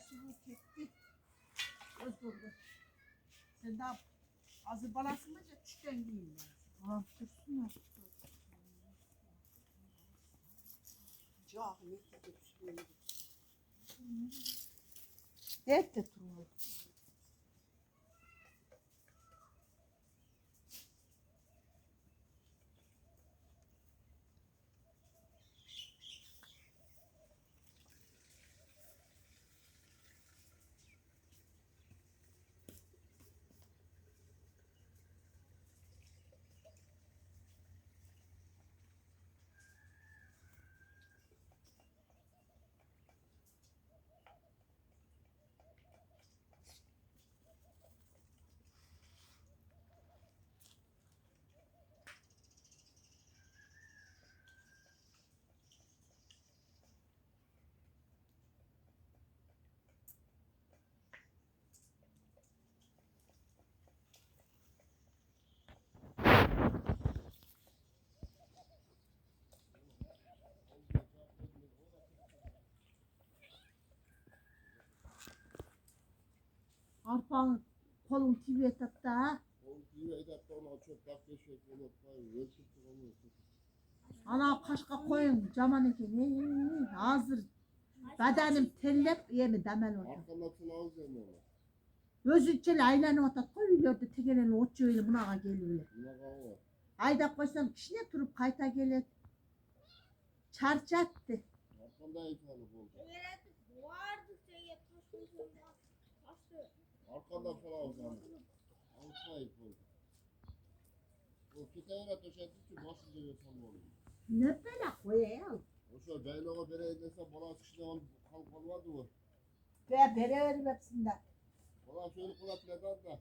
Yaşlılığı çekti. Öldürdü. Sen daha hazır balasın mı? Çüşten giyin lazım. Dursunlar. Cahil de pişirmeli. Et de durur. Arpanın kolun tibiye tattı ha. Ana kaşka koyun caman eken. Hazır. Bedenim tellep yemi demel orada. Arkamasını alacağım onu. Gözücel aylanı otat koyuyordu tegeleni otçuyla bunağa geliyor. Bunlar var. Ayda koysam kişine turup kayta gelir. Çarçattı. Arkamda insanlık oldu. Arkamda falan alacağım. Alçayıp oldu. O kitayla döşetti ki nasıl diyorsan oluyor. Ne bela koyayım. O şu beyloğa bere edilse bana sıçrayan kalk olmadı mı? Ve bere verim hepsinden. Bana şöyle kulak neden de.